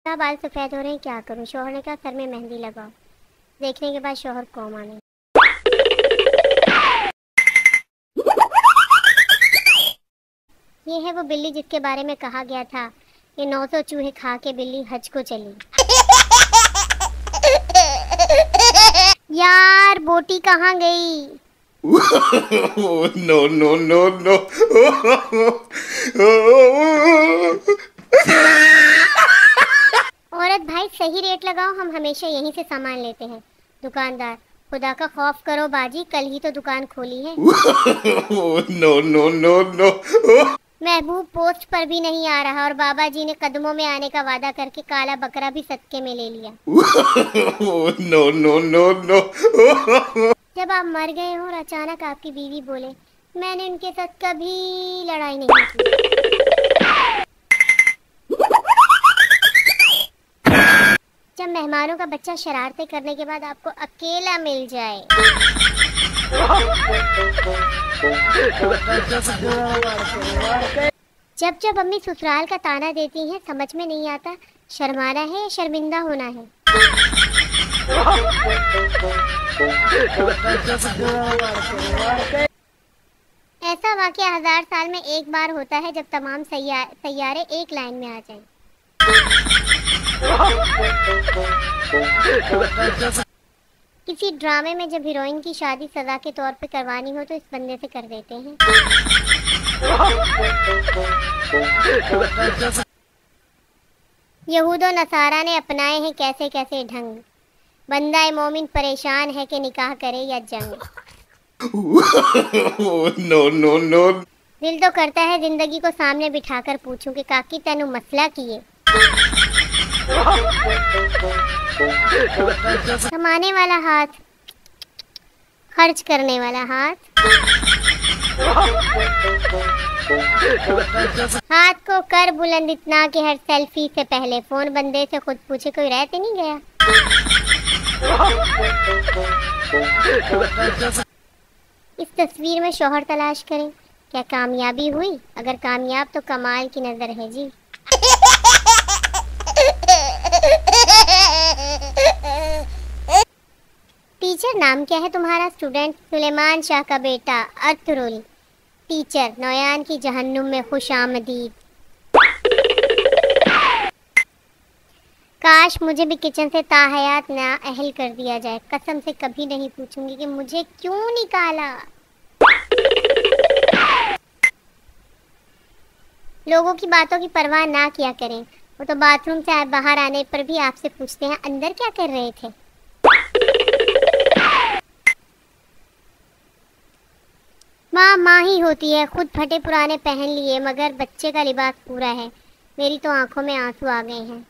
क्या बाल सफ़ेद हो रहे हैं, क्या करूं। शौहर ने कहा सर में मेहंदी लगाओ। देखने के बाद शौहर कोमा में। ये है वो बिल्ली जिसके बारे में कहा गया था कि 900 चूहे खा के बिल्ली हज को चली। यार बोटी कहाँ गई? No, no, no, no. औरत भाई सही रेट लगाओ, हम हमेशा यहीं से सामान लेते हैं। दुकानदार खुदा का खौफ करो बाजी, कल ही तो दुकान खोली है। No, no, no, no. महबूब पोस्ट पर भी नहीं आ रहा और बाबा जी ने कदमों में आने का वादा करके काला बकरा भी सदके में ले लिया। No, no, no, no. जब आप मर गए हो और अचानक आपकी बीवी बोले मैंने उनके साथ कभी लड़ाई नहीं की। जब मेहमानों का बच्चा शरारतें करने के बाद आपको अकेला मिल जाए। जब जब अम्मी ससुराल का ताना देती हैं समझ में नहीं आता शर्माना है या शर्मिंदा होना है। ऐसा वाकया 1000 साल में एक बार होता है जब तमाम सैयारे एक लाइन में आ जाएं। किसी ड्रामे में जब हीरोइन की शादी सजा के तौर पे करवानी हो तो इस बंदे से कर देते हैं। यहूदो नसारा ने अपनाए हैं कैसे कैसे ढंग, बंदा मोमिन परेशान है कि निकाह करे या जंग। No, no, no. दिल तो करता है जिंदगी को सामने बिठाकर पूछूं कि काकी तेनू मसला किए। कमाने वाला हाथ, खर्च करने वाला हाथ, हाथ को कर बुलंद इतना कि हर सेल्फी से पहले फोन बंदे से खुद पूछे कोई रह तो नहीं गया। इस तस्वीर में शौहर तलाश करें, क्या कामयाबी हुई? अगर कामयाब तो कमाल की नजर है जी। टीचर नाम क्या है तुम्हारा? स्टूडेंट सुलेमान शाह का बेटा अर्थरुल। टीचर नौयान की जहन्नुम में खुश आमदीद। काश मुझे भी किचन से ताहयात ना अहल कर दिया जाए। कसम से कभी नहीं पूछूंगी कि मुझे क्यों निकाला। लोगों की बातों की परवाह ना किया करें, वो तो बाथरूम से बाहर आने पर भी आपसे पूछते हैं अंदर क्या कर रहे थे। माँ माँ ही होती है, खुद फटे पुराने पहन लिए मगर बच्चे का लिबास पूरा है। मेरी तो आंखों में आंसू आ गए हैं।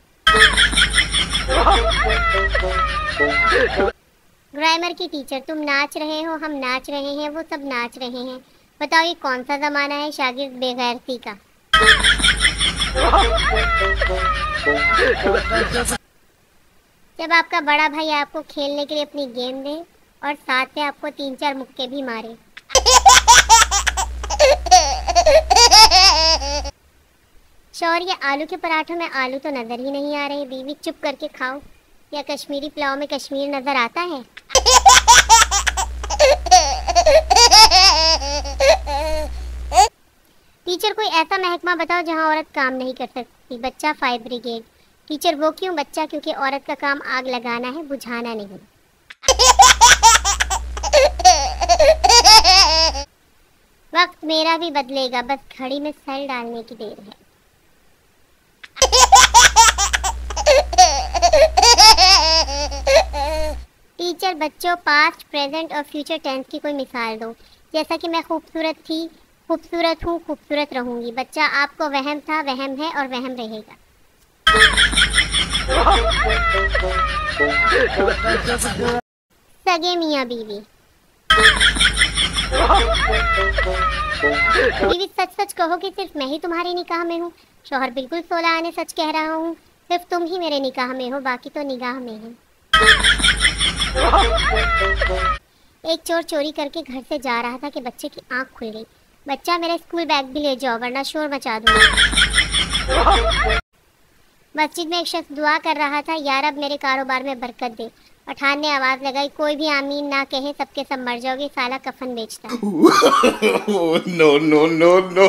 ग्रामर की टीचर तुम नाच रहे हो, हम नाच रहे हैं, वो सब नाच रहे हैं। बताओ ये कौन सा जमाना है शागिर्द बेगैरती का। जब आपका बड़ा भाई आपको खेलने के लिए अपनी गेम दे और साथ में आपको 3-4 मुक्के भी मारे। शौहर ये आलू के पराठों में आलू तो नजर ही नहीं आ रहे। बीवी चुप करके खाओ, या कश्मीरी पुलाव में कश्मीर नजर आता है? टीचर कोई ऐसा महकमा बताओ जहां औरत काम नहीं कर सकती। बच्चा फायर ब्रिगेड। टीचर वो क्यों? बच्चा क्योंकि औरत का काम आग लगाना है, बुझाना नहीं। वक्त मेरा भी बदलेगा, बस घड़ी में सेल डालने की देर है। टीचर बच्चों पास्ट प्रेजेंट और फ्यूचर टेंस की कोई मिसाल दो। जैसा कि मैं खूबसूरत थी, खूबसूरत हूँ, खूबसूरत रहूंगी। बच्चा आपको वहम था, वहम है और वहम रहेगा। सगे मियाँ बीवी। बीवी सच सच कहो कि सिर्फ मैं ही तुम्हारे निकाह में हूँ। शौहर बिल्कुल 16 आने सच कह रहा हूँ, सिर्फ तुम ही मेरे निकाह में हो, बाकी तो निगाह में है। एक चोर चोरी करके घर से जा रहा था कि बच्चे की आंख खुल गई। बच्चा मेरा स्कूल बैग भी ले जाओ वरना शोर मचा दूंगा। मस्जिद में एक शख्स दुआ कर रहा था, या रब मेरे कारोबार में बरकत दे। पठान ने आवाज़ लगाई, कोई भी आमीन ना कहे, सबके सब मर जाओगे, साला कफन बेचता है। No, no, no, no.